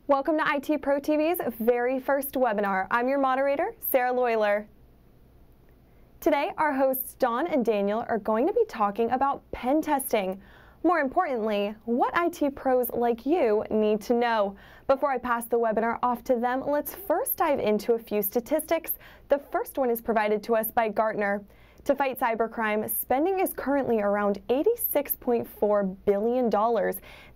Welcome to ITProTV's very first webinar. I'm your moderator, Sarah Loyler. Today, our hosts Dawn and Daniel are going to be talking about pen testing. More importantly, what IT pros like you need to know. Before I pass the webinar off to them, let's first dive into a few statistics. The first one is provided to us by Gartner. To fight cybercrime, spending is currently around $86.4 billion.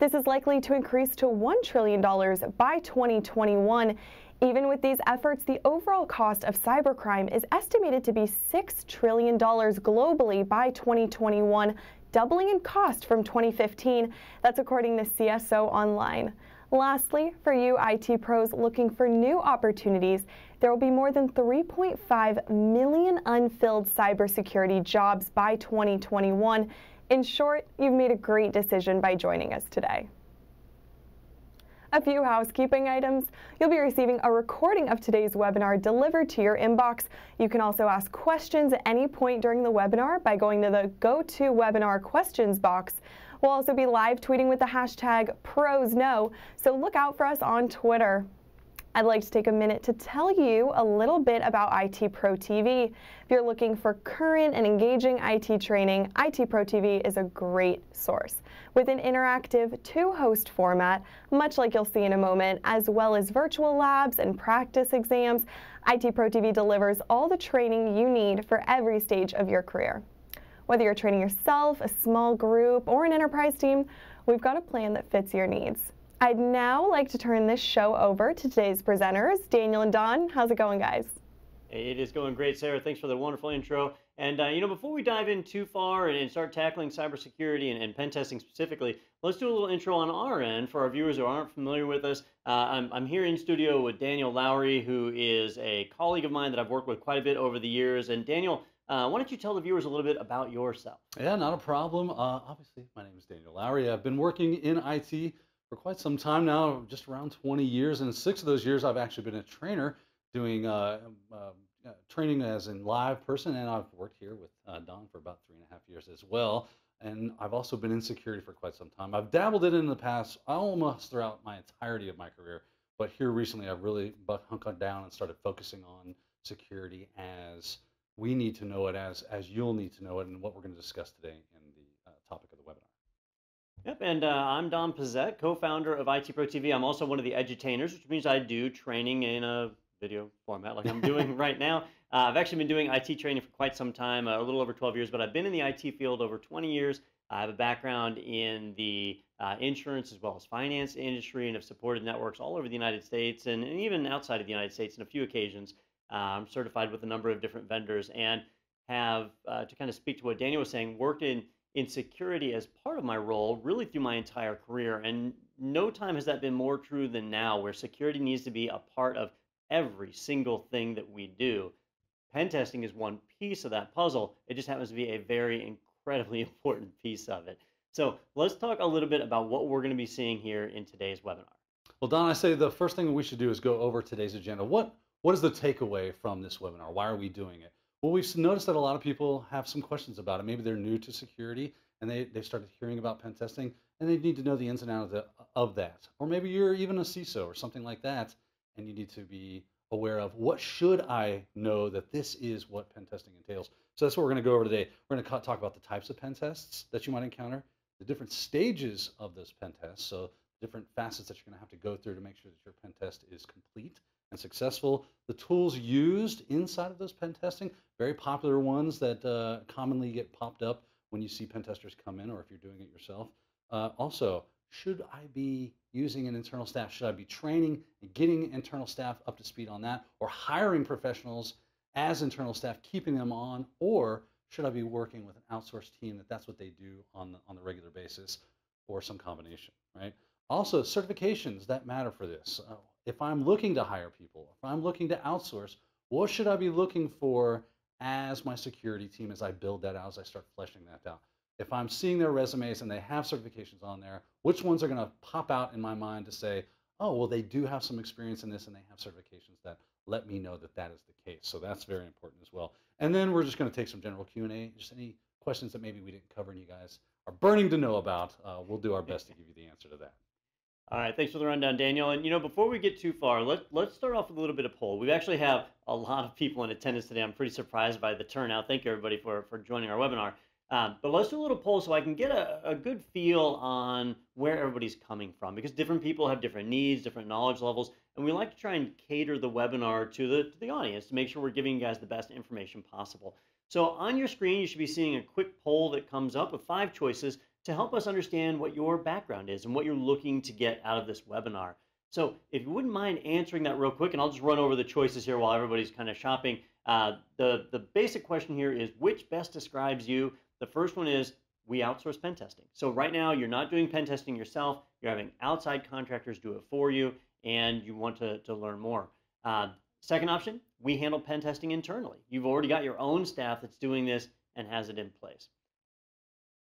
This is likely to increase to $1 trillion by 2021. Even with these efforts, the overall cost of cybercrime is estimated to be $6 trillion globally by 2021, doubling in cost from 2015. That's according to CSO Online. Lastly, for you IT pros looking for new opportunities, there will be more than 3.5 million unfilled cybersecurity jobs by 2021. In short, you've made a great decision by joining us today. A few housekeeping items. You'll be receiving a recording of today's webinar delivered to your inbox. You can also ask questions at any point during the webinar by going to the Go to Webinar Questions box. We'll also be live tweeting with the hashtag #ProsKnow, so look out for us on Twitter. I'd like to take a minute to tell you a little bit about ITProTV. If you're looking for current and engaging IT training, ITProTV is a great source. With an interactive two-host format, much like you'll see in a moment, as well as virtual labs and practice exams, ITProTV delivers all the training you need for every stage of your career. Whether you're training yourself, a small group, or an enterprise team, we've got a plan that fits your needs. I'd now like to turn this show over to today's presenters, Daniel and Dawn. How's it going, guys? It is going great, Sarah. Thanks for the wonderful intro. And, before we dive in too far and start tackling cybersecurity and pen testing specifically, let's do a little intro on our end for our viewers who aren't familiar with us. I'm here in studio with Daniel Lowrie, who is a colleague of mine that I've worked with quite a bit over the years. And Daniel, why don't you tell the viewers a little bit about yourself? Yeah, not a problem. Obviously, my name is Daniel Lowrie. I've been working in IT for quite some time now, just around 20 years. And 6 of those years, I've actually been a trainer doing training as in live person. And I've worked here with Dawn for about 3.5 years as well. And I've also been in security for quite some time. I've dabbled in the past almost throughout my entirety of my career. But here recently, I've really hunkered down and started focusing on security as we need to know it, as you'll need to know it, and what we're going to discuss today in the topic of the webinar. Yep, and I'm Don Pezet, co-founder of ITProTV. I'm also one of the edutainers, which means I do training in a video format like I'm doing right now. I've actually been doing IT training for quite some time, a little over 12 years, but I've been in the IT field over 20 years. I have a background in the insurance as well as finance industry, and have supported networks all over the United States and even outside of the United States on a few occasions. I'm certified with a number of different vendors and have, to kind of speak to what Daniel was saying, worked in security as part of my role really through my entire career. And no time has that been more true than now, where security needs to be a part of every single thing that we do. Pen testing is one piece of that puzzle. It just happens to be a very incredibly important piece of it. So let's talk a little bit about what we're going to be seeing here in today's webinar. Well, Don, I say the first thing we should do is go over today's agenda. What is the takeaway from this webinar? Why are we doing it? Well, we've noticed that a lot of people have some questions about it. Maybe they're new to security and they've started hearing about pen testing and they need to know the ins and outs of that. Or maybe you're even a CISO or something like that and you need to be aware of what should I know that this is what pen testing entails. So that's what we're going to go over today. We're going to talk about the types of pen tests that you might encounter, the different stages of those pen tests, so different facets that you're going to have to go through to make sure that your pen test is complete and successful, the tools used inside of those pen testing, very popular ones that commonly get popped up when you see pen testers come in or if you're doing it yourself. Also, should I be using an internal staff? Should I be training and getting internal staff up to speed on that, or hiring professionals as internal staff, keeping them on, or should I be working with an outsourced team that's what they do on the regular basis, or some combination, right? Also, certifications that matter for this. If I'm looking to hire people, if I'm looking to outsource, what should I be looking for as my security team as I build that out, as I start fleshing that out? If I'm seeing their resumes and they have certifications on there, which ones are going to pop out in my mind to say, oh, well, they do have some experience in this and they have certifications that let me know that that is the case. So that's very important as well. And then we're just going to take some general Q&A, just any questions that maybe we didn't cover and you guys are burning to know about. We'll do our best to give you the answer to that. All right, thanks for the rundown, Daniel. And before we get too far, let's start off with a little bit of poll. We actually have a lot of people in attendance today. I'm pretty surprised by the turnout. Thank you, everybody, for joining our webinar. But let's do a little poll so I can get a good feel on where everybody's coming from, because different people have different needs, different knowledge levels, and we like to try and cater the webinar to the audience to make sure we're giving you guys the best information possible. So on your screen, you should be seeing a quick poll that comes up with 5 choices to help us understand what your background is and what you're looking to get out of this webinar. So if you wouldn't mind answering that real quick, and I'll just run over the choices here while everybody's kind of shopping. The basic question here is, which best describes you? The first one is, we outsource pen testing. So right now, you're not doing pen testing yourself. You're having outside contractors do it for you, and you want to learn more. Second option, we handle pen testing internally. You've already got your own staff that's doing this and has it in place.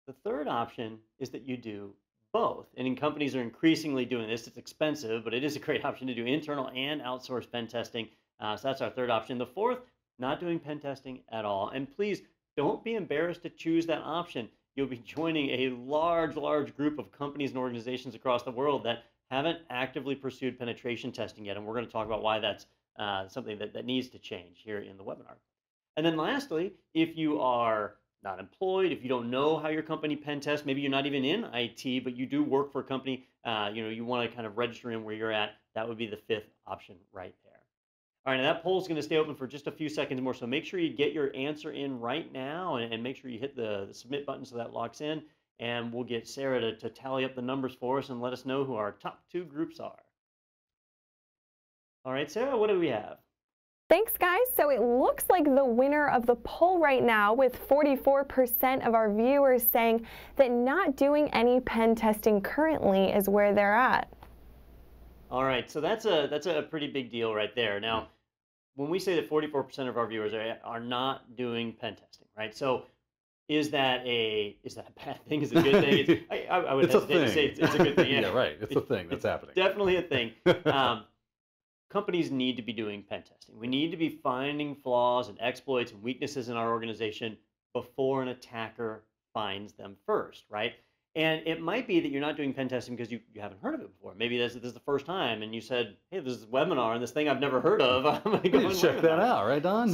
The third option is that you do both. And companies are increasingly doing this. It's expensive, but it is a great option to do internal and outsourced pen testing. So that's our third option. The fourth, not doing pen testing at all. And please don't be embarrassed to choose that option. You'll be joining a large group of companies and organizations across the world that haven't actively pursued penetration testing yet. And we're going to talk about why that's something that needs to change here in the webinar. And then lastly, if you are not employed, if you don't know how your company pen tests, maybe you're not even in IT, but you do work for a company, you want to kind of register in where you're at, that would be the fifth option right there. All right, now that poll is going to stay open for just a few seconds more, so make sure you get your answer in right now and make sure you hit the submit button so that locks in, and we'll get Sarah to tally up the numbers for us and let us know who our top 2 groups are. All right, Sarah, what do we have? Thanks, guys. So it looks like the winner of the poll right now, with 44% of our viewers saying that not doing any pen testing currently is where they're at. All right, so that's a pretty big deal right there. Now, when we say that 44% of our viewers are not doing pen testing, right? So is that a bad thing? Is it a good thing? I would hesitate to say it's a good thing. Yeah, right. It's a thing that's happening. Definitely a thing. Companies need to be doing pen testing. We need to be finding flaws and exploits and weaknesses in our organization before an attacker finds them first, right? And it might be that you're not doing pen testing because you haven't heard of it before. Maybe this is the first time, and you said, hey, this is a webinar and this thing I've never heard of. I'm going to go and check that out, right, Don?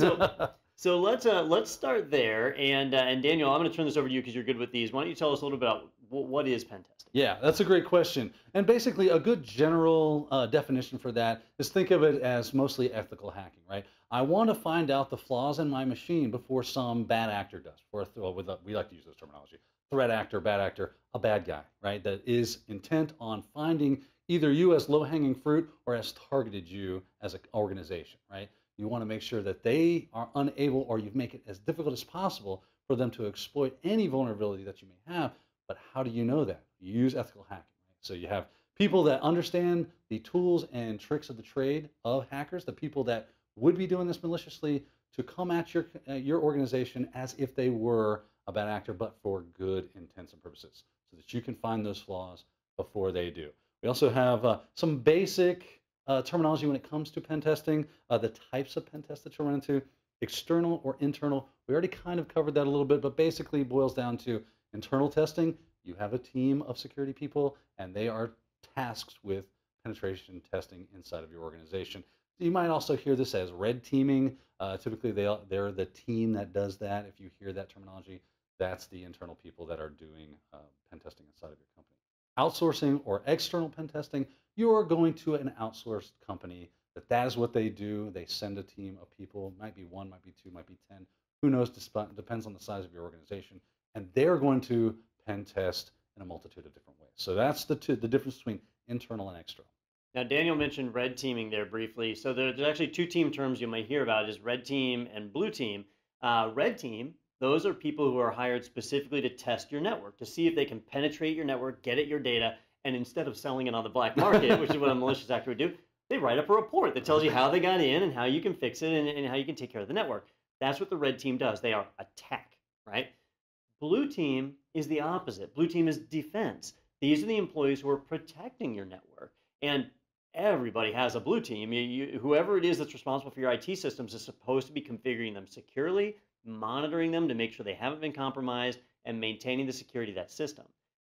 So let's start there. And Daniel, I'm going to turn this over to you because you're good with these. Why don't you tell us a little bit about what is pen testing? Yeah, that's a great question. And basically, a good general definition for that is, think of it as mostly ethical hacking, right? I want to find out the flaws in my machine before some bad actor does. We like to use this terminology: threat actor, bad actor, a bad guy, right? That is intent on finding either you as low-hanging fruit or has targeted you as an organization, right? You want to make sure that they are unable, or you make it as difficult as possible for them to exploit any vulnerability that you may have. But how do you know that? You use ethical hacking, right? So you have people that understand the tools and tricks of the trade of hackers, the people that would be doing this maliciously, to come at your organization as if they were a bad actor, but for good intents and purposes, so that you can find those flaws before they do. We also have some basic terminology when it comes to pen testing, the types of pen tests that you'll run into, external or internal. We already kind of covered that a little bit, but basically it boils down to internal testing. You have a team of security people, and they are tasked with penetration testing inside of your organization. You might also hear this as red teaming. Typically, they're the team that does that. If you hear that terminology, that's the internal people that are doing pen testing inside of your company. Outsourcing or external pen testing, you're going to an outsourced company that is what they do. They send a team of people, might be 1, might be 2, might be 10. Who knows? Depends on the size of your organization. And they're going to pen test in a multitude of different ways. So that's the difference between internal and external. Now, Daniel mentioned red teaming there briefly. So there's actually 2 team terms you might hear about, is red team and blue team. Red team, those are people who are hired specifically to test your network, to see if they can penetrate your network, get at your data, and instead of selling it on the black market, which is what a malicious actor would do, they write up a report that tells you how they got in and how you can fix it and how you can take care of the network. That's what the red team does. They are attack, right? Blue team is the opposite. Blue team is defense. These are the employees who are protecting your network. And everybody has a blue team. Whoever it is that's responsible for your IT systems is supposed to be configuring them securely, monitoring them to make sure they haven't been compromised, and maintaining the security of that system.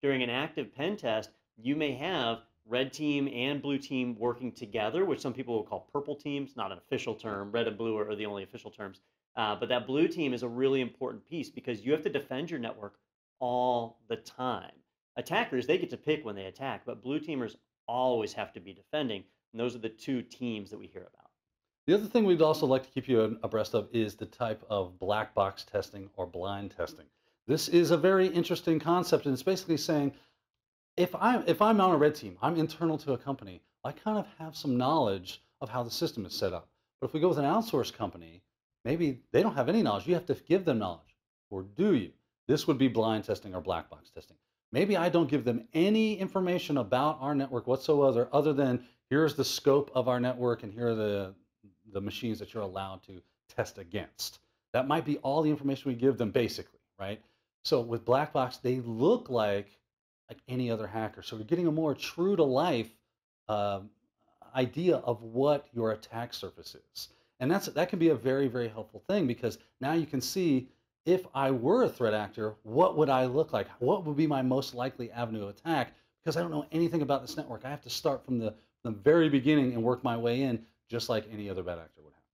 During an active pen test, you may have red team and blue team working together, which some people will call purple teams, not an official term. Red and blue are the only official terms. But that blue team is a really important piece because you have to defend your network all the time. Attackers, they get to pick when they attack, but blue teamers always have to be defending. And those are the two teams that we hear about. The other thing we'd also like to keep you abreast of is the type of black box testing or blind testing. This is a very interesting concept, and it's basically saying, if I'm on a red team, I'm internal to a company, I kind of have some knowledge of how the system is set up. But if we go with an outsourced company, maybe they don't have any knowledge. You have to give them knowledge, or do you? This would be blind testing or black box testing. Maybe I don't give them any information about our network whatsoever, other than here's the scope of our network and here are the machines that you're allowed to test against. That might be all the information we give them basically, right? So with black box, they look like any other hacker. So we're getting a more true to life idea of what your attack surface is. And that can be a very, very helpful thing, because now you can see, if I were a threat actor, what would I look like? What would be my most likely avenue of attack? Because I don't know anything about this network. I have to start from the very beginning and work my way in, just like any other bad actor would have to.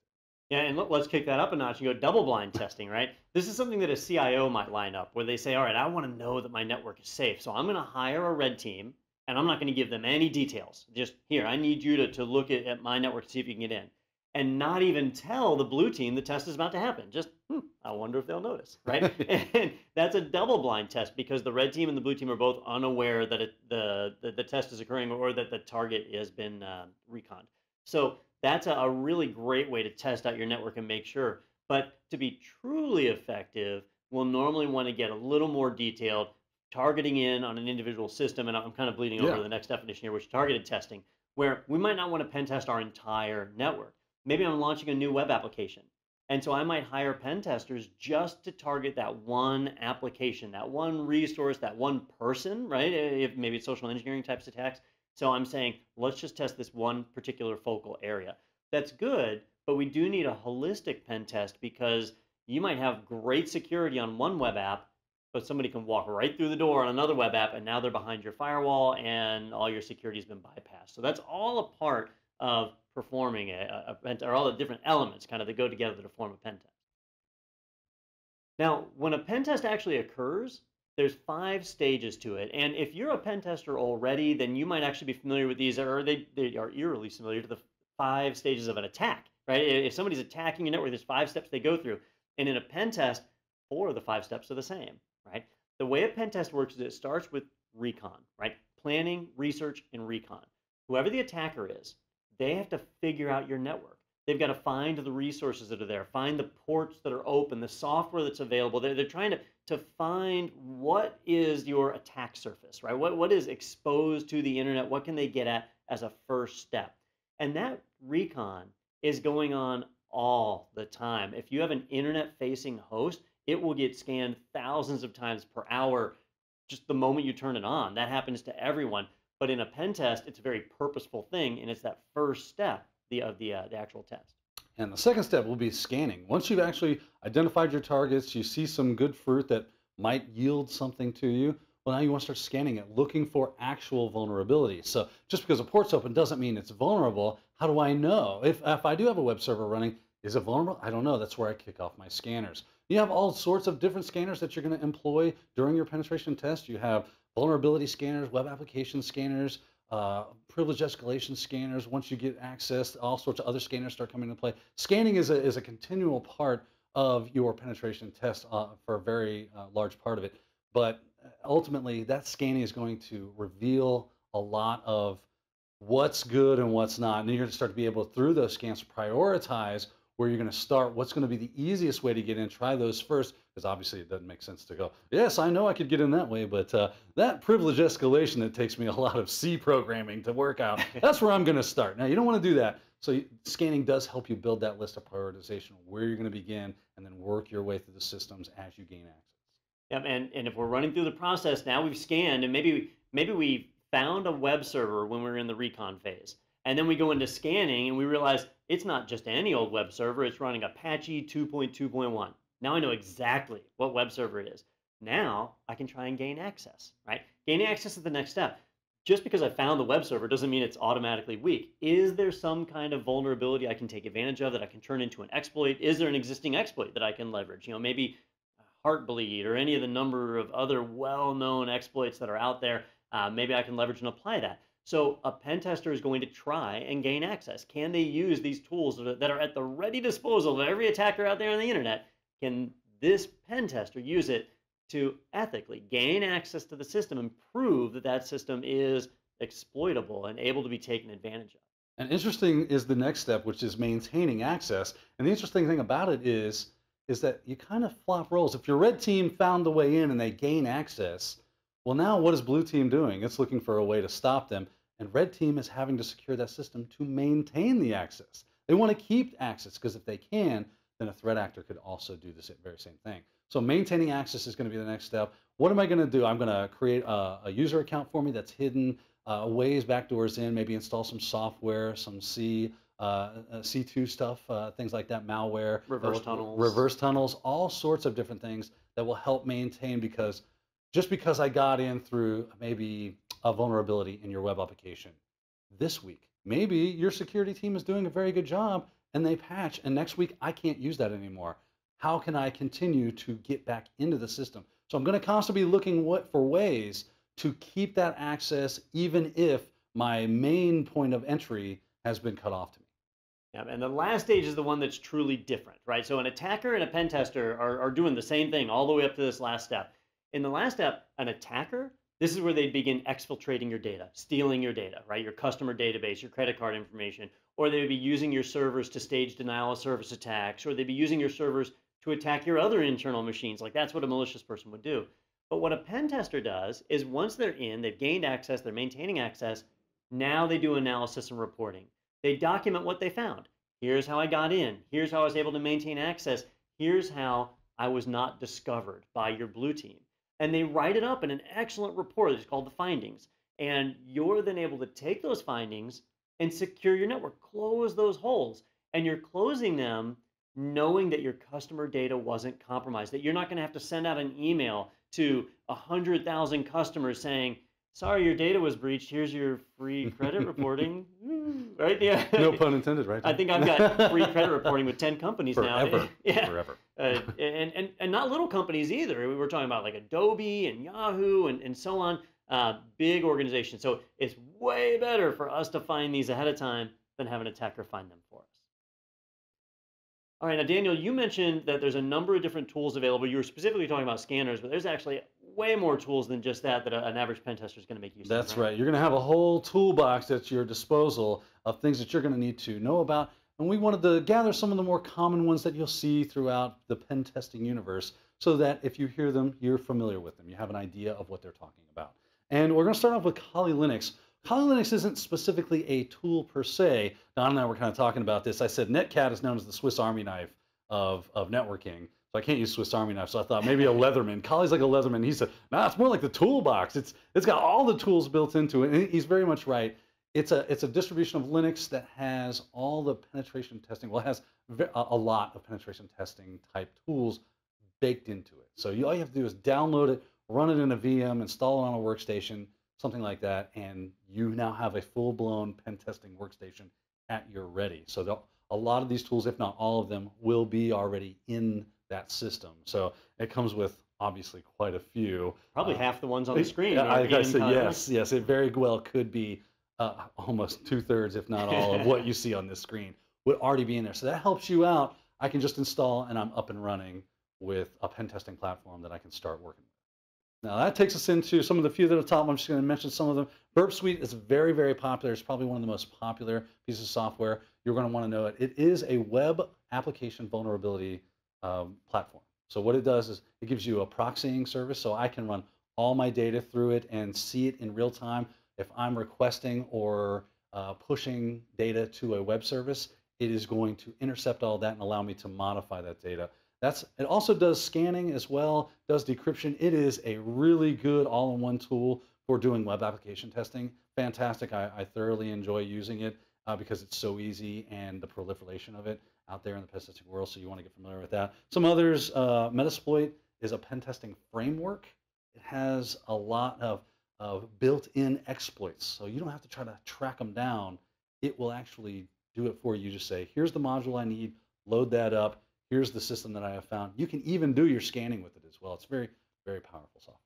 Yeah, and let's kick that up a notch and go double blind testing, right? This is something that a CIO might line up, where they say, all right, I want to know that my network is safe. So I'm going to hire a red team, and I'm not going to give them any details. Just, here, I need you to look at my network to see if you can get in. And not even tell the blue team the test is about to happen. Just, I wonder if they'll notice, right? And that's a double blind test, because the red team and the blue team are both unaware that the test is occurring, or that the target has been reconned. So that's a really great way to test out your network and make sure. But to be truly effective, we'll normally want to get a little more detailed, targeting in on an individual system. And I'm kind of bleeding over to the next definition here, which is targeted testing, where we might not want to pen test our entire network. Maybe I'm launching a new web application. And so I might hire pen testers just to target that one application, that one resource, that one person, right? If maybe it's social engineering types attacks. So I'm saying, let's just test this one particular focal area. That's good, but we do need a holistic pen test, because you might have great security on one web app, but somebody can walk right through the door on another web app, and now they're behind your firewall and all your security has been bypassed. So that's all a part of performing a pen test, or all the different elements kind of that go together to form a pen test. Now, when a pen test actually occurs, there's 5 stages to it. And if you're a pen tester already, then you might actually be familiar with these, or they are eerily familiar to the 5 stages of an attack, right? If somebody's attacking your network, there's 5 steps they go through. And in a pen test, 4 of the 5 steps are the same, right? The way a pen test works is it starts with recon, right? Planning, research, and recon. Whoever the attacker is, they have to figure out your network. They've got to find the resources that are there, find the ports that are open, the software that's available. They're trying to find what is your attack surface, right? What is exposed to the internet? What can they get at as a first step? And that recon is going on all the time. If you have an internet-facing host, it will get scanned thousands of times per hour just the moment you turn it on. That happens to everyone. But in a pen test, it's a very purposeful thing, and it's that first step of the actual test. And the second step will be scanning. Once you've actually identified your targets, you see some good fruit that might yield something to you, well, now you want to start scanning it, looking for actual vulnerabilities. So just because a port's open doesn't mean it's vulnerable. How do I know? If I do have a web server running, is it vulnerable? I don't know. That's where I kick off my scanners. You have all sorts of different scanners that you're going to employ during your penetration test. You have vulnerability scanners, web application scanners, privilege escalation scanners. Once you get access, all sorts of other scanners start coming into play. Scanning is a continual part of your penetration test for a very large part of it. But ultimately, that scanning is going to reveal a lot of what's good and what's not. And you're going to start to be able, through those scans, prioritize where you're going to start, what's going to be the easiest way to get in, try those first, because obviously it doesn't make sense to go, yes, I know I could get in that way, but that privilege escalation, that takes me a lot of C programming to work out, that's where I'm going to start. Now, you don't want to do that. So scanning does help you build that list of prioritization, where you're going to begin, and then work your way through the systems as you gain access. Yep, and if we're running through the process, now we've scanned, and maybe we found a web server when we were in the recon phase. And then we go into scanning and we realize it's not just any old web server, it's running Apache 2.2.1. Now I know exactly what web server it is. Now I can try and gain access, right? Gaining access is the next step. just because I found the web server doesn't mean it's automatically weak. Is there some kind of vulnerability I can take advantage of that I can turn into an exploit? Is there an existing exploit that I can leverage? Maybe Heartbleed or any of the number of other well-known exploits that are out there. Maybe I can leverage and apply that. So a pen tester is going to try and gain access. Can they use these tools that are at the ready disposal of every attacker out there on the internet? Can this pen tester use it to ethically gain access to the system and prove that that system is exploitable and able to be taken advantage of? And interesting is the next step, which is maintaining access. And the interesting thing about it is that you kind of flop roles. If your red team found the way in and they gain access, well, now what is blue team doing? It's looking for a way to stop them. And red team is having to secure that system to maintain the access. They want to keep access because if they can, then a threat actor could also do the very same thing. So maintaining access is going to be the next step. What am I going to do? I'm going to create a user account for me that's hidden, ways, backdoors in, maybe install some software, some C2 stuff, things like that, malware, reverse tunnels, all sorts of different things that will help maintain, because just because I got in through maybe a vulnerability in your web application this week, maybe your security team is doing a very good job and they patch, and next week I can't use that anymore. How can I continue to get back into the system? So I'm going to constantly be looking for ways to keep that access even if my main point of entry has been cut off to me. Yeah, and the last stage is the one that's truly different, right? So an attacker and a pen tester are doing the same thing all the way up to this last step. In the last step, an attacker, this is where they begin exfiltrating your data, stealing your data, right? Your customer database, your credit card information, or they would be using your servers to stage denial of service attacks, or they'd be using your servers to attack your other internal machines. Like that's what a malicious person would do. But what a pen tester does is once they're in, they've gained access, they're maintaining access, now they do analysis and reporting. They document what they found. Here's how I got in. Here's how I was able to maintain access. Here's how I was not discovered by your blue team. And they write it up in an excellent report that's called the findings. And you're then able to take those findings and secure your network, close those holes. And you're closing them knowing that your customer data wasn't compromised, that you're not going to have to send out an email to 100,000 customers saying, sorry, your data was breached. Here's your free credit reporting. Right? Yeah. No pun intended, right? I think I've got free credit reporting with 10 companies now. Forever. Yeah. Forever. And not little companies either. We were talking about like Adobe and Yahoo and so on. Big organizations. So it's way better for us to find these ahead of time than have an attacker find them for us. All right, now Daniel, you mentioned that there's a number of different tools available. You were specifically talking about scanners, but there's actually way more tools than just that an average pen tester is going to make use of. That's right. You're going to have a whole toolbox at your disposal of things that you're going to need to know about. And we wanted to gather some of the more common ones that you'll see throughout the pen testing universe so that if you hear them, you're familiar with them. You have an idea of what they're talking about. And we're going to start off with Kali Linux. Kali Linux isn't specifically a tool per se. Don and I were kind of talking about this. I said Netcat is known as the Swiss Army knife of networking. So I can't use Swiss Army knife. So I thought maybe a Leatherman. Kali's like a Leatherman. He said, nah, it's more like the toolbox. It's got all the tools built into it. And he's very much right. It's a distribution of Linux that has all the penetration testing. Well, it has a lot of penetration testing type tools baked into it. So all you have to do is download it, run it in a VM, install it on a workstation, something like that, and you now have a full-blown pen testing workstation at your ready. So a lot of these tools, if not all of them, will be already in that system. So it comes with obviously quite a few. Probably half the ones on the screen. I say yes. It very well could be almost 2/3, if not all, of what you see on this screen would already be in there. So that helps you out. I can just install and I'm up and running with a pen testing platform that I can start working with. Now that takes us into some of the few that are top. I'm just going to mention some of them. Burp Suite is very, very popular. It's probably one of the most popular pieces of software. You're going to want to know it. It is a web application vulnerability platform. So what it does is it gives you a proxying service, so I can run all my data through it and see it in real time. If I'm requesting or pushing data to a web service, it is going to intercept all that and allow me to modify that data. It also does scanning as well, does decryption. It is a really good all-in-one tool for doing web application testing. Fantastic. I thoroughly enjoy using it because it's so easy and the proliferation of it out there in the pen testing world, so you want to get familiar with that. Some others, Metasploit is a pen testing framework. It has a lot of built-in exploits. So you don't have to try to track them down. It will actually do it for you. You just say, here's the module I need, load that up. Here's the system that I have found. You can even do your scanning with it as well. It's very, very powerful software.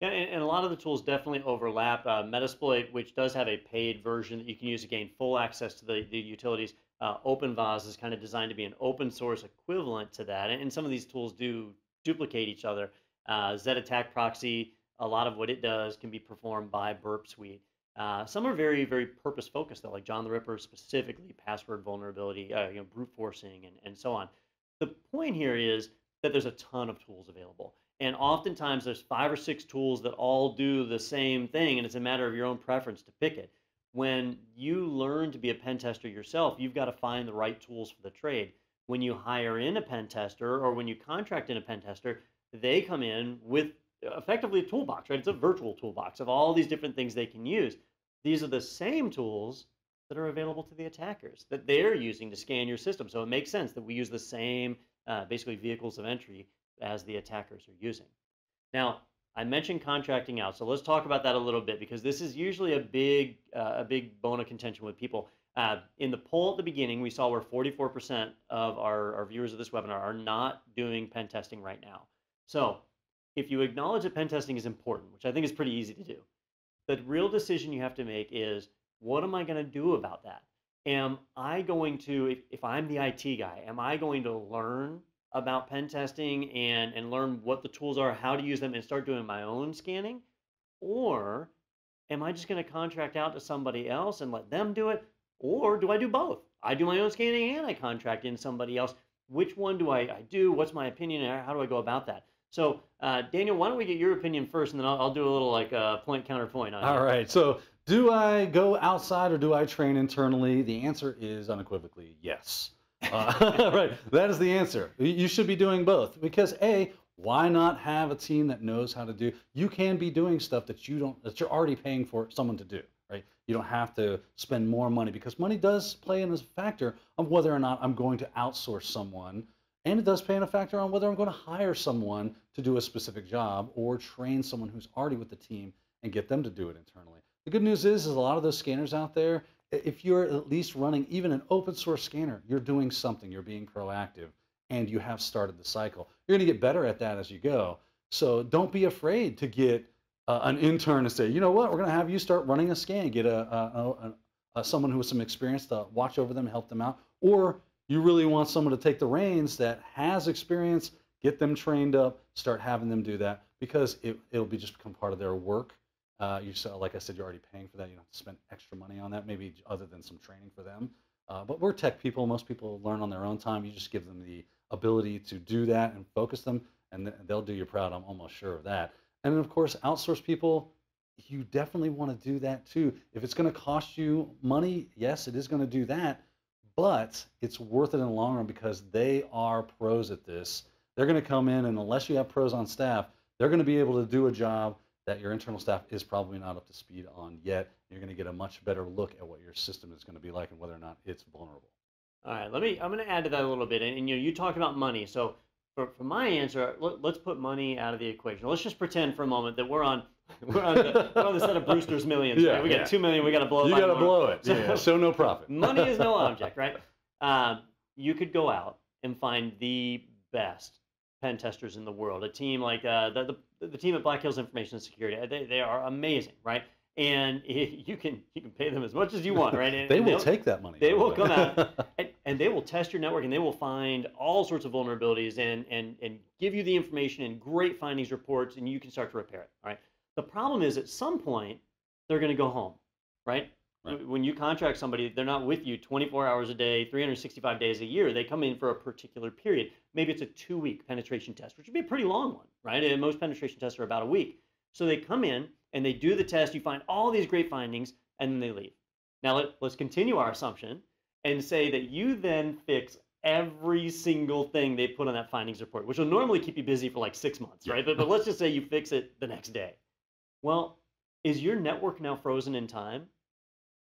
Yeah, and a lot of the tools definitely overlap. Metasploit, which does have a paid version that you can use to gain full access to the utilities. OpenVAS is kind of designed to be an open source equivalent to that, and some of these tools do duplicate each other. Attack Proxy, a lot of what it does can be performed by Burp Suite. Some are very, very purpose focused though, like John the Ripper specifically, password vulnerability, brute forcing, and so on. The point here is that there's a ton of tools available. And oftentimes there's 5 or 6 tools that all do the same thing, and it's a matter of your own preference to pick it. When you learn to be a pen tester yourself, you've got to find the right tools for the trade. When you hire in a pen tester or when you contract in a pen tester, they come in with effectively a toolbox, right? It's a virtual toolbox of all these different things they can use. These are the same tools that are available to the attackers that they're using to scan your system. So it makes sense that we use the same basically vehicles of entry as the attackers are using. Now, I mentioned contracting out, so let's talk about that a little bit because this is usually a big bone of contention with people. In the poll at the beginning, we saw where 44% of our viewers of this webinar are not doing pen testing right now. So if you acknowledge that pen testing is important, which I think is pretty easy to do, the real decision you have to make is, what am I going to do about that? Am I going to, if I'm the IT guy, am I going to learn about pen testing and learn what the tools are, how to use them, and start doing my own scanning? Or am I just going to contract out to somebody else and let them do it? Or do I do both? I do my own scanning and I contract in somebody else. Which one do I do? What's my opinion? How do I go about that? So, Daniel, why don't we get your opinion first, and then I'll do a little like point counterpoint on it. All right. So, do I go outside or do I train internally? The answer is unequivocally yes. Right. That is the answer. You should be doing both because why not have a team that knows how to do? You can be doing stuff that you're already paying for someone to do. Right. You don't have to spend more money because money does play in as a factor of whether or not I'm going to outsource someone. And it does play in a factor on whether I'm going to hire someone to do a specific job or train someone who's already with the team and get them to do it internally. The good news is a lot of those scanners out there, if you're at least running even an open source scanner, you're doing something, you're being proactive, and you have started the cycle. You're going to get better at that as you go. So don't be afraid to get an intern to say, you know what, we're going to have you start running a scan, get someone who has some experience to watch over them, help them out, or you really want someone to take the reins that has experience, get them trained up, start having them do that because it'll just become part of their work. Like I said, you're already paying for that. You don't have to spend extra money on that, maybe other than some training for them. But we're tech people. Most people learn on their own time. You just give them the ability to do that and focus them, and they'll do you proud. I'm almost sure of that. And then, of course, outsource people, you definitely want to do that too. If it's going to cost you money, yes, it is going to do that. But it's worth it in the long run because they are pros at this. They're going to come in, and unless you have pros on staff, they're going to be able to do a job that your internal staff is probably not up to speed on yet. You're going to get a much better look at what your system is going to be like and whether or not it's vulnerable. All right, I'm going to add to that a little bit. And you talked about money. So for my answer, let's put money out of the equation. Let's just pretend for a moment that we're on the set of Brewster's Millions. Yeah, right? We got $2 million. We got to blow it. You got to blow it. So, show no profit. Money is no object, right? You could go out and find the best pen testers in the world. A team like the team at Black Hills Information Security. They are amazing, right? And you can pay them as much as you want, right? They will take that money. They will come out and they will test your network and they will find all sorts of vulnerabilities and give you the information and great findings reports, and you can start to repair it. All right. The problem is at some point they're going to go home, right? When you contract somebody, they're not with you 24 hours a day, 365 days a year. They come in for a particular period. Maybe it's a 2-week penetration test, which would be a pretty long one, right? And most penetration tests are about a week. So they come in and they do the test. You find all these great findings, and then they leave. Now let's continue our assumption and say that you then fix every single thing they put on that findings report, which will normally keep you busy for like 6 months, right? But let's just say you fix it the next day. Well, is your network now frozen in time?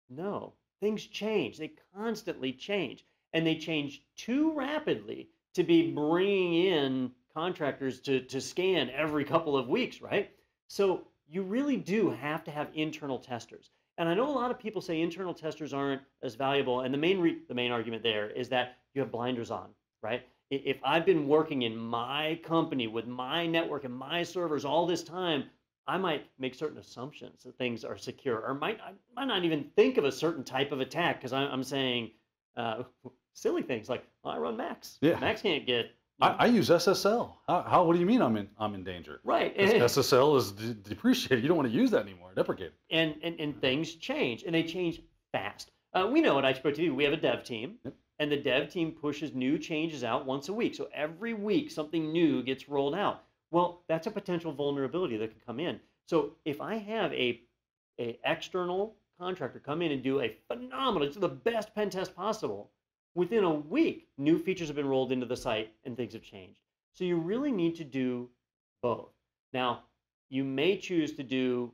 No, things change. They constantly change, and they change too rapidly to be bringing in contractors to scan every couple of weeks, right? So you really do have to have internal testers. And I know a lot of people say internal testers aren't as valuable, and the main argument there is that you have blinders on, right? If I've been working in my company with my network and my servers all this time, I might make certain assumptions that things are secure, or I might not even think of a certain type of attack because I'm saying silly things like, well, I run Macs. Yeah. Macs can't get. I use SSL. How? What do you mean I'm in danger? Right. SSL is depreciated. You don't want to use that anymore. Deprecated. And things change, and they change fast. We know at ITProTV we have a dev team, Yep. and the dev team pushes new changes out once a week. So every week something new gets rolled out. Well, that's a potential vulnerability that could come in. So if I have a external contractor come in and do a phenomenal, it's the best pen test possible, within a week, new features have been rolled into the site and things have changed. So you really need to do both. Now, you may choose to do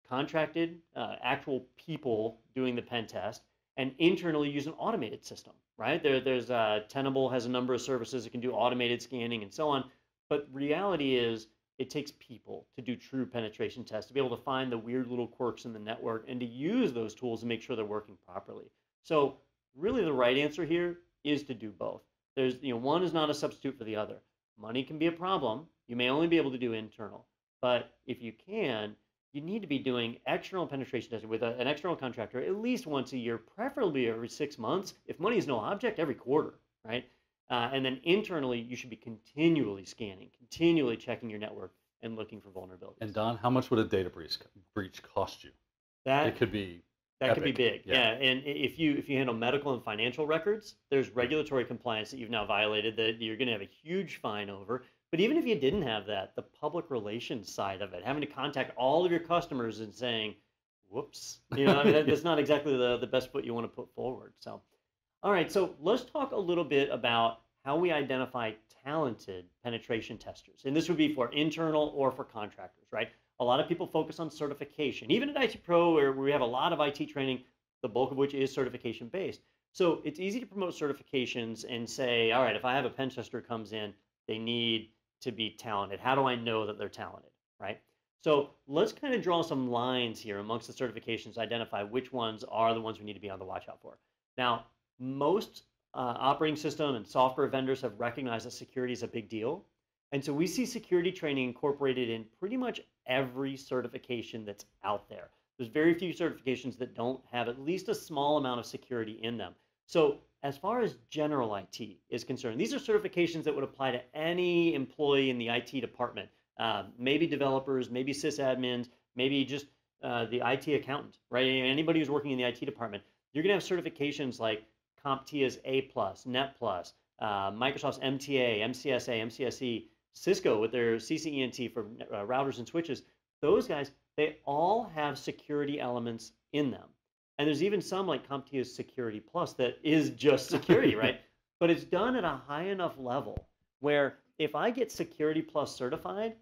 contracted, actual people doing the pen test, and internally use an automated system, right? There's Tenable has a number of services that can do automated scanning and so on. But reality is, it takes people to do true penetration tests, to be able to find the weird little quirks in the network and to use those tools to make sure they're working properly. So really the right answer here is to do both. There's, one is not a substitute for the other. Money can be a problem. You may only be able to do internal. But if you can, you need to be doing external penetration testing with an external contractor at least once a year, preferably every 6 months. If money is no object, every quarter, right? And then internally, you should be continually scanning, continually checking your network and looking for vulnerabilities. And Don, how much would a data breach cost you? It could be that epic. could be big. Yeah. And if you handle medical and financial records, there's regulatory compliance that you've now violated that you're going to have a huge fine over. But even if you didn't have that, the public relations side of it, having to contact all of your customers and saying, whoops, that's not exactly the best foot you want to put forward. So, all right, so let's talk a little bit about how we identify talented penetration testers. And this would be for internal or for contractors, right? A lot of people focus on certification. Even at IT Pro, where we have a lot of IT training, the bulk of which is certification based. So it's easy to promote certifications and say, all right, if I have a pen tester comes in, they need to be talented. How do I know that they're talented, right? So let's kind of draw some lines here amongst the certifications, identify which ones are the ones we need to be on the watch out for. Now, most operating system and software vendors have recognized that security is a big deal. And so we see security training incorporated in pretty much every certification that's out there. There's very few certifications that don't have at least a small amount of security in them. So as far as general IT is concerned, these are certifications that would apply to any employee in the IT department, maybe developers, maybe sysadmins, maybe just the IT accountant, right? Anybody who's working in the IT department. You're going to have certifications like CompTIA's A+, Net+, Microsoft's MTA, MCSA, MCSE, Cisco with their CCENT for routers and switches. Those guys, they all have security elements in them. And there's even some like CompTIA's Security Plus that is just security, right? But it's done at a high enough level where if I get Security Plus certified,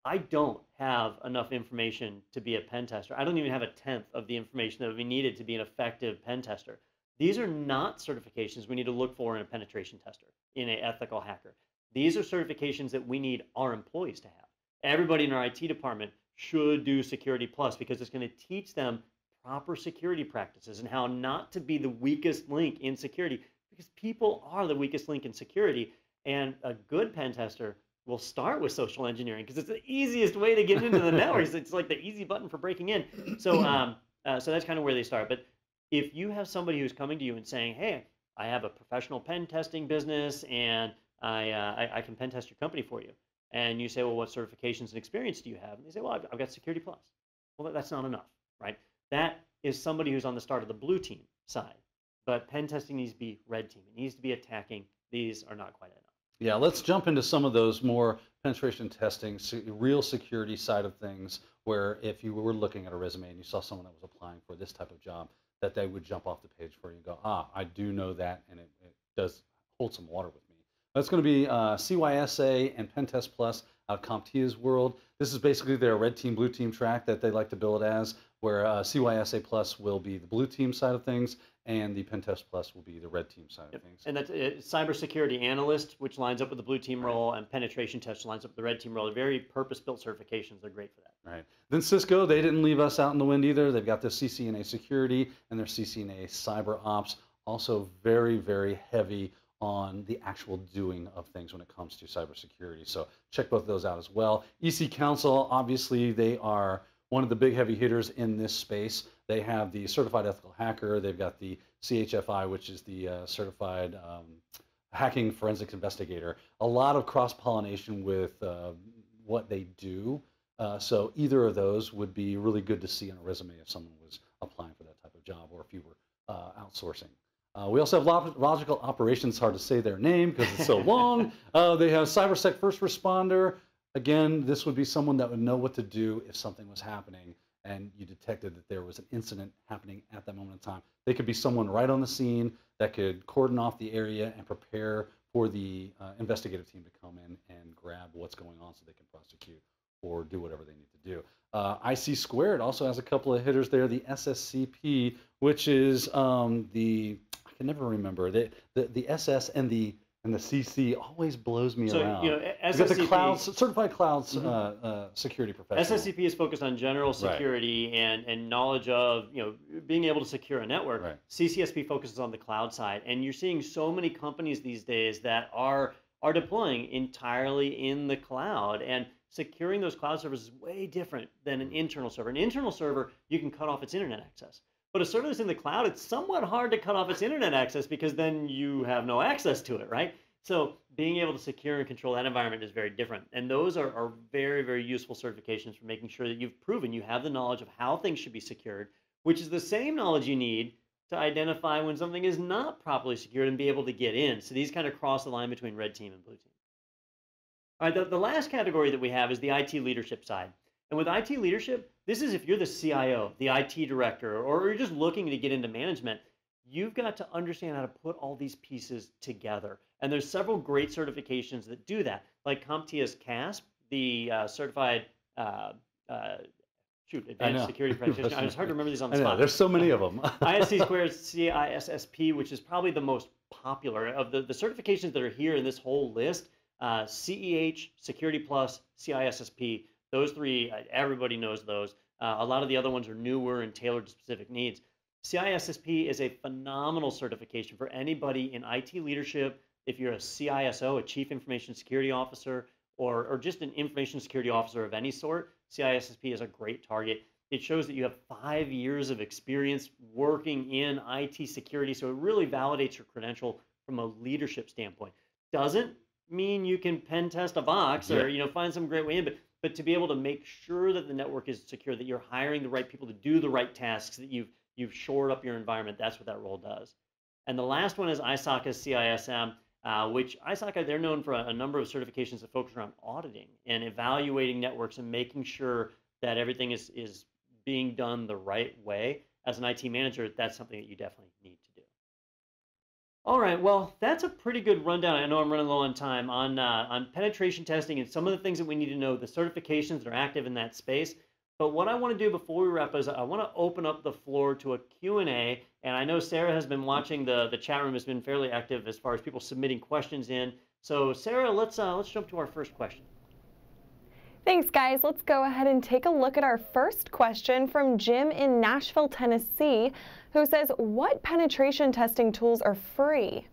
I don't have enough information to be a pen tester. I don't even have a tenth of the information that would be needed to be an effective pen tester. These are not certifications we need to look for in a penetration tester, in an ethical hacker. These are certifications that we need our employees to have. Everybody in our IT department should do Security Plus because it's going to teach them proper security practices and how not to be the weakest link in security, because people are the weakest link in security. And a good pen tester will start with social engineering because it's the easiest way to get into the network. It's like the easy button for breaking in. So, so that's kind of where they start. But if you have somebody who's coming to you and saying, hey, I have a professional pen testing business and I can pen test your company for you. And you say, well, what certifications and experience do you have? And they say, well, I've got Security Plus. Well, that's not enough, right? That is somebody who's on the start of the blue team side. But pen testing needs to be red team. It needs to be attacking. These are not quite enough. Yeah, let's jump into some of those more penetration testing, real security side of things, where if you were looking at a resume and you saw someone that was applying for this type of job, that they would jump off the page for you and go, I do know that, and it does hold some water with me. That's going to be CYSA and Pentest Plus out of CompTIA's world. This is basically their red team, blue team track that they like to bill it as, where CYSA Plus will be the blue team side of things, and the Pen Test Plus will be the red team side of things. And that's cybersecurity analyst, which lines up with the blue team role, and penetration test lines up with the red team role. They're very purpose-built certifications. They're great for that. Right. Then Cisco, they didn't leave us out in the wind either. They've got their CCNA security and their CCNA cyber ops, also very, very heavy on the actual doing of things when it comes to cybersecurity. So check both of those out as well. EC Council, obviously, they are one of the big heavy hitters in this space. They have the Certified Ethical Hacker. They've got the CHFI, which is the Certified Hacking Forensics Investigator. A lot of cross-pollination with what they do. So either of those would be really good to see on a resume if someone was applying for that type of job, or if you were outsourcing. We also have Logical Operations, hard to say their name because it's so long. They have CyberSec First Responder. Again, this would be someone that would know what to do if something was happening and you detected that there was an incident happening at that moment in time. They could be someone right on the scene that could cordon off the area and prepare for the investigative team to come in and grab what's going on so they can prosecute or do whatever they need to do. IC Squared also has a couple of hitters there. The SSCP, which is I can never remember, the SS and the CC always blows me around. You know, SSCP, got the clouds, certified clouds security professional. SSCP is focused on general security and knowledge of being able to secure a network. Right. CCSP focuses on the cloud side, and you're seeing so many companies these days that are deploying entirely in the cloud, and securing those cloud servers is way different than an internal server. An internal server, you can cut off its internet access. But a server that's in the cloud, it's somewhat hard to cut off its internet access because then you have no access to it, right? So being able to secure and control that environment is very different. And those are very, very useful certifications for making sure that you've proven you have the knowledge of how things should be secured, which is the same knowledge you need to identify when something is not properly secured and be able to get in. So these kind of cross the line between red team and blue team. All right, the last category that we have is the IT leadership side. And with IT leadership, this is if you're the CIO, the IT director, or you're just looking to get into management, you've got to understand how to put all these pieces together. And there's several great certifications that do that, like CompTIA's CASP, the Certified Advanced Security Practitioner. It's hard to remember these on the spot. There's so many of them. ISC Squared's CISSP, which is probably the most popular of the certifications that are here in this whole list. CEH, Security Plus, CISSP. Those three, everybody knows those. A lot of the other ones are newer and tailored to specific needs. CISSP is a phenomenal certification for anybody in IT leadership. If you're a CISO, a Chief Information Security Officer, or just an information security officer of any sort, CISSP is a great target. It shows that you have 5 years of experience working in IT security, so it really validates your credential from a leadership standpoint. Doesn't mean you can pen test a box or find some great way in, but to be able to make sure that the network is secure, that you're hiring the right people to do the right tasks, that you've shored up your environment, that's what that role does. And the last one is ISACA's CISM, which ISACA, they're known for a number of certifications that focus around auditing and evaluating networks and making sure that everything is being done the right way. As an IT manager, that's something that you definitely need to do. All right, well, that's a pretty good rundown. I know I'm running low on time on penetration testing and some of the things that we need to know, the certifications that are active in that space. But what I want to do before we wrap is I want to open up the floor to a Q&A. And I know Sarah has been watching the chat room, has been fairly active as far as people submitting questions in. So Sarah, let's jump to our first question. Thanks, guys. Let's go ahead and take a look at our first question from Jim in Nashville, Tennessee, who says, what penetration testing tools are free?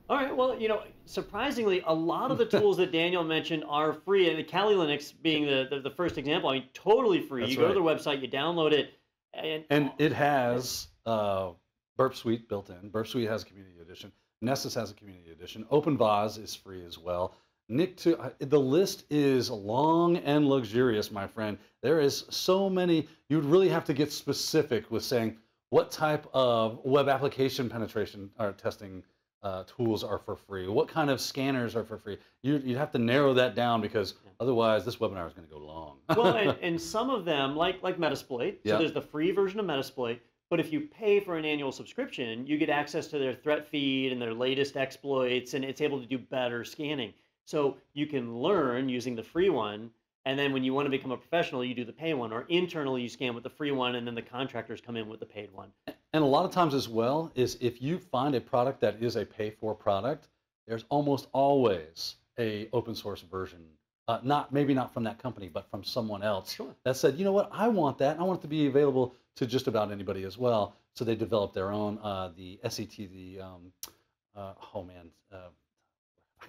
All right, well, surprisingly, a lot of the tools that Daniel mentioned are free, and the Kali Linux being the first example, I mean, totally free. That's you go right. to their website, you download it. And it has Burp Suite built in. Burp Suite has a community edition. Nessus has a community edition. OpenVAS is free as well. The list is long and luxurious, my friend. There is so many. You'd really have to get specific with saying what type of web application penetration or testing tools are for free. What kind of scanners are for free? You'd have to narrow that down because otherwise this webinar is going to go long. Well, and some of them, like Metasploit, so there's the free version of Metasploit, but if you pay for an annual subscription, you get access to their threat feed and their latest exploits, and it's able to do better scanning. So you can learn using the free one And then when you want to become a professional, you do the pay one, or internally you scan with the free one, and then the contractors come in with the paid one. And a lot of times as well is if you find a product that is a pay-for product, there's almost always a open source version. Maybe not from that company, but from someone else that said, you know what, I want that. I want it to be available to just about anybody as well. So they developed their own, the SET, I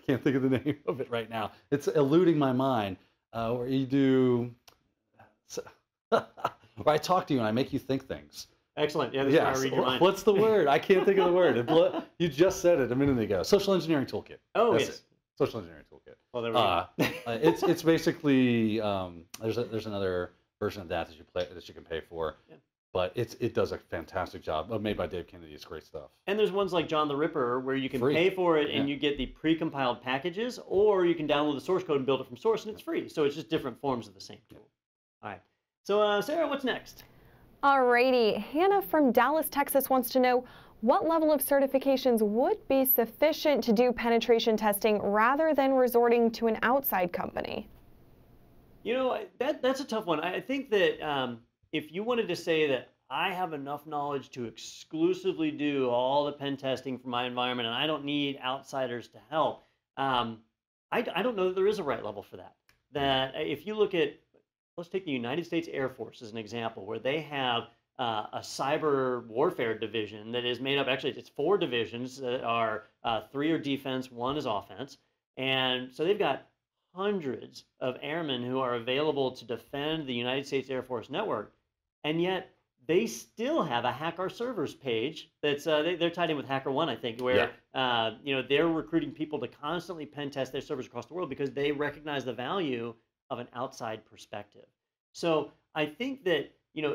can't think of the name of it right now. It's eluding my mind. Where you do, where I talk to you and I make you think things. Excellent. Yeah, this is how I read your mind. What's the word? I can't think of the word. You just said it a minute ago. Social engineering toolkit. Oh, That's yes. It. Social engineering toolkit. Well, there we go. It's basically there's another version of that that you can pay for. Yeah. But it does a fantastic job. Made by Dave Kennedy. It's great stuff. And there's ones like John the Ripper where you can pay for it and you get the pre-compiled packages, or you can download the source code and build it from source, and it's free. So it's just different forms of the same tool. All right. So Sarah, what's next? Alrighty. Hannah from Dallas, Texas wants to know what level of certifications would be sufficient to do penetration testing rather than resorting to an outside company? You know, that's a tough one. I think that if you wanted to say that I have enough knowledge to exclusively do all the pen testing for my environment and I don't need outsiders to help, I don't know that there is a right level for that. That if you look at, let's take the United States Air Force as an example, where they have a cyber warfare division that is made up, actually it's 4 divisions that are 3 are defense, 1 is offense. And so they've got hundreds of airmen who are available to defend the United States Air Force network. And yet they still have a Hack Our Servers page that's they're tied in with HackerOne, I think, where they're recruiting people to constantly pen test their servers across the world because they recognize the value of an outside perspective. So I think that,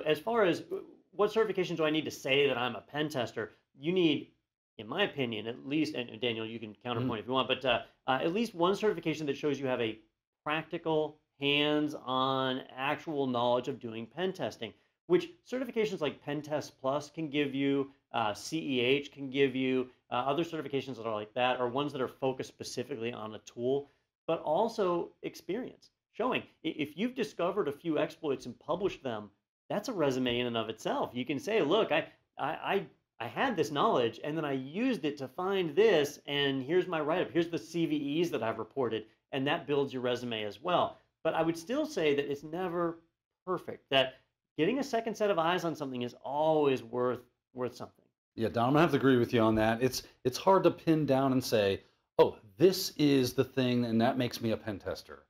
as far as what certifications do I need to say that I'm a pen tester, you need, in my opinion, at least, and Daniel, you can counterpoint if you want, but at least one certification that shows you have a practical, hands-on, actual knowledge of doing pen testing, which certifications like Pen Test Plus can give you, CEH can give you, other certifications that are like that, or ones that are focused specifically on a tool, but also experience. Showing if you've discovered a few exploits and published them, that's a resume in and of itself. You can say, look, I had this knowledge and then I used it to find this, and here's my write-up, here's the CVEs that I've reported, and that builds your resume as well. But I would still say that it's never perfect, that getting a second set of eyes on something is always worth something. Yeah, Don, I'm gonna have to agree with you on that. It's hard to pin down and say, oh, this is the thing and that makes me a pen tester.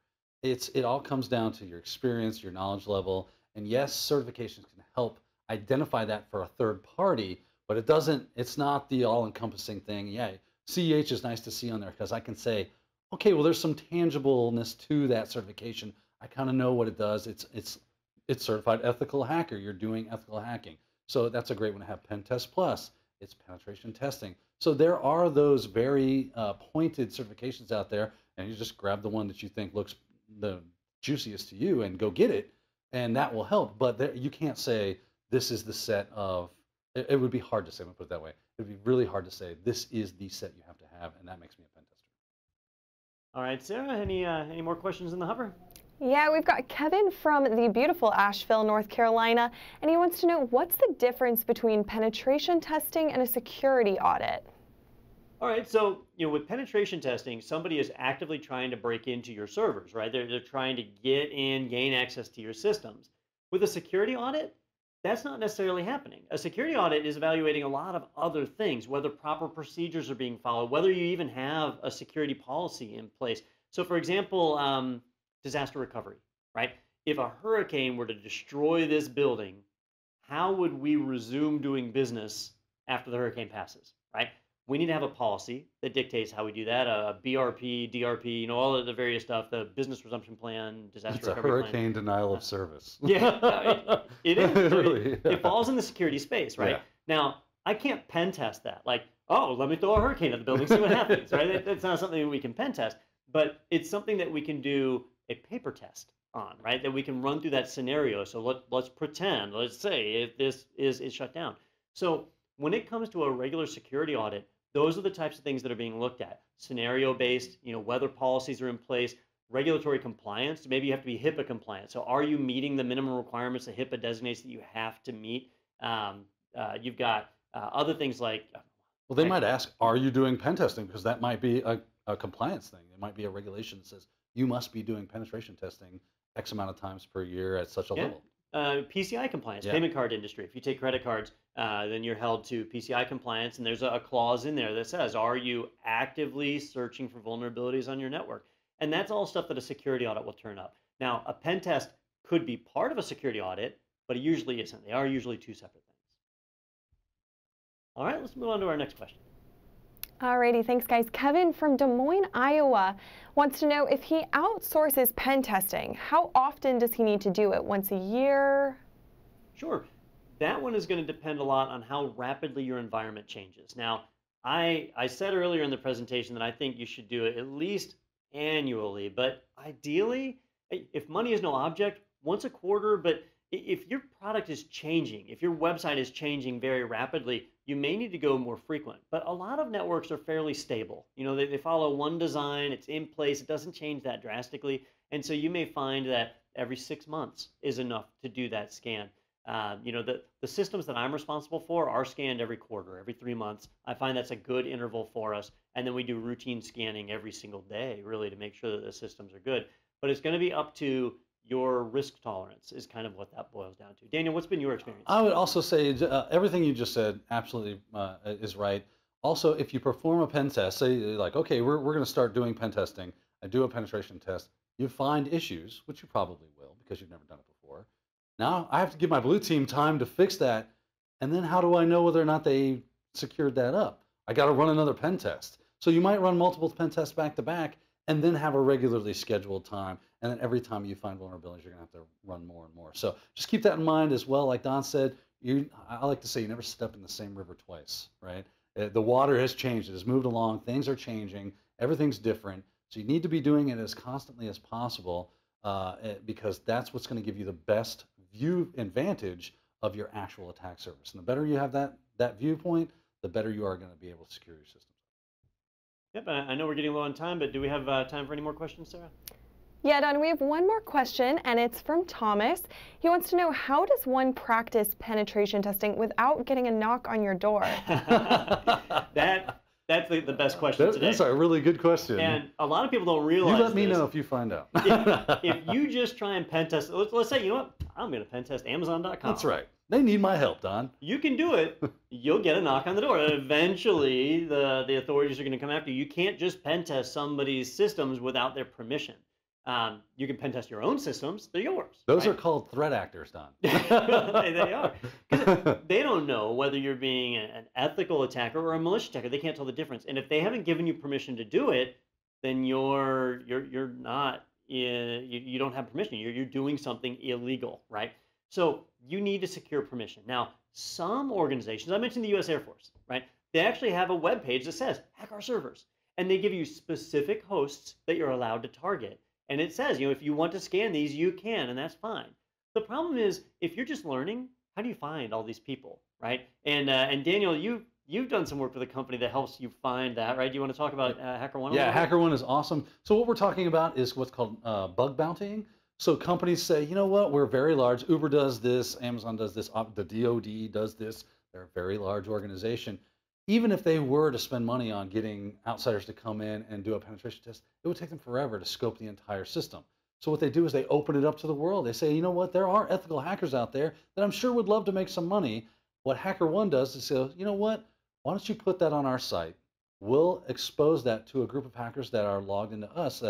It all comes down to your experience, your knowledge level, and yes, certifications can help identify that for a third party, but it's not the all-encompassing thing. Yeah, CEH is nice to see on there because I can say, okay, well, there's some tangibleness to that certification. I kind of know what it does. It's certified ethical hacker. You're doing ethical hacking. So that's a great one to have. Pen Test Plus, it's penetration testing. So there are those very pointed certifications out there, and you just grab the one that you think looks the juiciest to you and go get it, and that will help. But you can't say this is the set of, it would be hard to say, I'm gonna put it that way. It would be really hard to say this is the set you have to have, and that makes me a pen tester. All right, Sarah, any more questions in the hover? Yeah, we've got Kevin from the beautiful Asheville, North Carolina, and he wants to know what's the difference between penetration testing and a security audit? All right, so with penetration testing, somebody is actively trying to break into your servers, right? They're trying to get in, gain access to your systems. With a security audit, that's not necessarily happening. A security audit is evaluating a lot of other things, whether proper procedures are being followed, whether you even have a security policy in place. So for example, disaster recovery, right? If a hurricane were to destroy this building, how would we resume doing business after the hurricane passes, right? We need to have a policy that dictates how we do that, a BRP, DRP, all of the various stuff, the business resumption plan, disaster recovery plan. It's a hurricane denial of service. Yeah, it is. Really, yeah. It falls in the security space, right? Yeah. Now, I can't pen test that. Like, oh, let me throw a hurricane at the building, see what happens, right? That's not something that we can pen test, but it's something that we can do a paper test on, right? That we can run through that scenario. So let's pretend, let's say if this is shut down. So when it comes to a regular security audit, those are the types of things that are being looked at. Scenario based, whether policies are in place, regulatory compliance. Maybe you have to be HIPAA compliant. So are you meeting the minimum requirements that HIPAA designates that you have to meet? You've got other things like, Well, they might ask, are you doing pen testing? Because that might be a compliance thing. It might be a regulation that says you must be doing penetration testing X amount of times per year at such a yeah, level. PCI compliance, Yeah. payment card industry. If you take credit cards, then you're held to PCI compliance, and there's a clause in there that says, are you actively searching for vulnerabilities on your network? And that's all stuff that a security audit will turn up. Now, a pen test could be part of a security audit, but it usually isn't. They are usually two separate things. All right, let's move on to our next question. Alrighty, thanks guys. Kevin from Des Moines, Iowa wants to know if he outsources pen testing, how often does he need to do it? Once a year? Sure. That one is going to depend a lot on how rapidly your environment changes. Now, I said earlier in the presentation that I think you should do it at least annually, but ideally, if money is no object, once a quarter. But if your product is changing, if your website is changing very rapidly, you may need to go more frequent. But a lot of networks are fairly stable. You know, they follow one design, it's in place, it doesn't change that drastically. And so you may find that every 6 months is enough to do that scan. You know, the systems that I'm responsible for are scanned every quarter, every 3 months. I find that's a good interval for us. And then we do routine scanning every single day, really, to make sure that the systems are good. But it's going to be up to your risk tolerance is kind of what that boils down to. Daniel, what's been your experience? I would also say everything you just said absolutely is right. Also, if you perform a pen test, say like, okay, we're going to start doing pen testing. I do a penetration test. You find issues, which you probably will because you've never done it before. Now I have to give my blue team time to fix that. And then how do I know whether or not they secured that up? I got to run another pen test. So you might run multiple pen tests back to back and then have a regularly scheduled time. And then every time you find vulnerabilities, you're going to have to run more and more. So just keep that in mind as well. Like Don said, I like to say you never step in the same river twice, right? The water has changed. It has moved along. Things are changing. Everything's different. So you need to be doing it as constantly as possible because that's what's going to give you the best view advantage of your actual attack surface. And the better you have that viewpoint, the better you are going to be able to secure your systems. Yep, I know we're getting low on time, but do we have time for any more questions, Sarah? Yeah, Don, we have one more question, and it's from Thomas. He wants to know, how does one practice penetration testing without getting a knock on your door? That's the best question today. That's a really good question. And a lot of people don't realize You let me know if you find out. if you just try and pen test, let's say, you know what, I'm going to pen test Amazon.com. That's right. They need my help, Don. You can do it. You'll get a knock on the door. Eventually, the authorities are going to come after you. You can't just pen test somebody's systems without their permission. You can pen test your own systems. They're yours. Those right? are called threat actors, Don. They are. 'Cause they don't know whether you're being an ethical attacker or a malicious attacker. They can't tell the difference. And if they haven't given you permission to do it, then you're not. You don't have permission. You're doing something illegal, right? So you need to secure permission. Now, some organizations, I mentioned the U.S. Air Force, right? They actually have a web page that says hack our servers, and they give you specific hosts that you're allowed to target. And it says, you know, if you want to scan these, you can, and that's fine. The problem is, if you're just learning, how do you find all these people, right? And Daniel, you've done some work with a company that helps you find that, right? Do you want to talk about HackerOne? Yeah, HackerOne is awesome. So what we're talking about is what's called bug bountying. So companies say, you know what, we're very large. Uber does this, Amazon does this, the DoD does this. They're a very large organization. Even if they were to spend money on getting outsiders to come in and do a penetration test, it would take them forever to scope the entire system. So what they do is they open it up to the world. They say, you know what, there are ethical hackers out there that I'm sure would love to make some money. What HackerOne does is say, you know what, why don't you put that on our site? We'll expose that to a group of hackers that are logged into us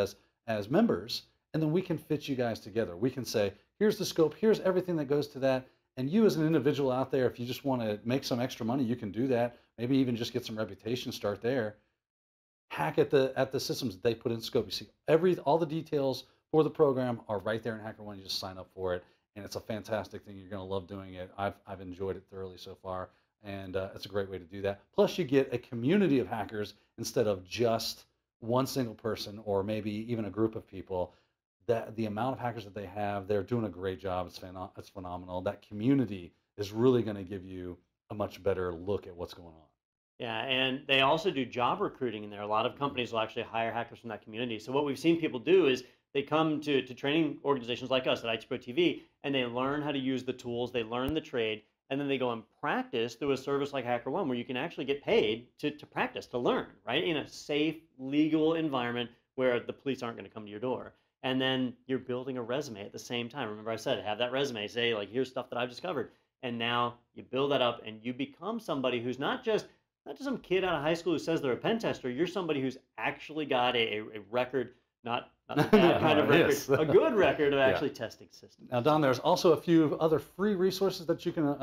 as members, and then we can fit you guys together. We can say, here's the scope, here's everything that goes to that. And you as an individual out there, if you just want to make some extra money, you can do that. Maybe even just get some reputation, start there. Hack at the systems that they put in scope. You see all the details for the program are right there in HackerOne. You just sign up for it, and it's a fantastic thing. You're going to love doing it. I've enjoyed it thoroughly so far, and it's a great way to do that. Plus, you get a community of hackers instead of just one single person or maybe even a group of people. That the amount of hackers that they have, they're doing a great job. It's phenomenal. That community is really going to give you a much better look at what's going on. Yeah, and they also do job recruiting in there. A lot of companies will actually hire hackers from that community. So what we've seen people do is they come to training organizations like us at ITProTV, and they learn how to use the tools, they learn the trade, and then they go and practice through a service like HackerOne, where you can actually get paid to practice, to learn, right? In a safe, legal environment where the police aren't going to come to your door. And then you're building a resume at the same time. Remember I said, have that resume, say like, here's stuff that I've discovered. And now you build that up and you become somebody who's not just some kid out of high school who says they're a pen tester. You're somebody who's actually got a record, not the bad kind of record, Yes. a good record of actually testing systems. Now, Don, there's also a few other free resources that you can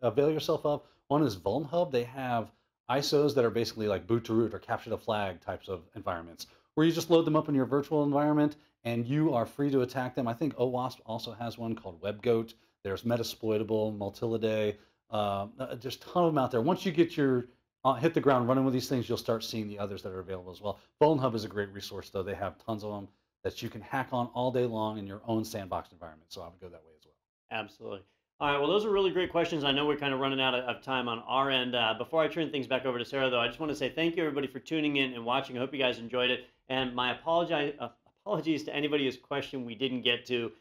avail yourself of. One is VulnHub. They have ISOs that are basically like boot to root or capture the flag types of environments, where you just load them up in your virtual environment and you are free to attack them. I think OWASP also has one called WebGoat. There's Metasploitable, Multiliday. There's a ton of them out there. Once you get your hit the ground running with these things, you'll start seeing the others that are available as well. VulnHub is a great resource, though. They have tons of them that you can hack on all day long in your own sandbox environment. So I would go that way as well. Absolutely. All right, well, those are really great questions. I know we're kind of running out of time on our end. Before I turn things back over to Sarah, though, I just want to say thank you, everybody, for tuning in and watching. I hope you guys enjoyed it. And my apologies to anybody whose question we didn't get to.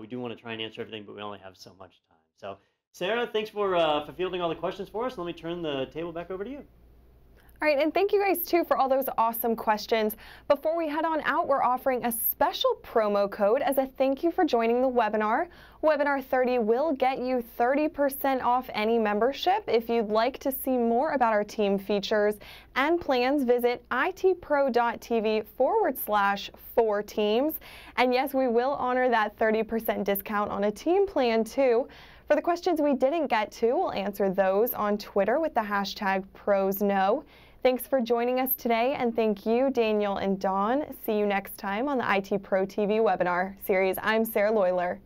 We do want to try and answer everything, but we only have so much time. So, Sarah, thanks for fielding all the questions for us. Let me turn the table back over to you. All right, and thank you guys too for all those awesome questions. Before we head on out, we're offering a special promo code as a thank you for joining the webinar. Webinar 30 will get you 30% off any membership. If you'd like to see more about our team features and plans, visit itpro.tv/4teams. And yes, we will honor that 30% discount on a team plan too. For the questions we didn't get to, we'll answer those on Twitter with the hashtag ProsKnow. Thanks for joining us today, and thank you, Daniel and Dawn. See you next time on the ITProTV webinar series. I'm Sarah Loyler.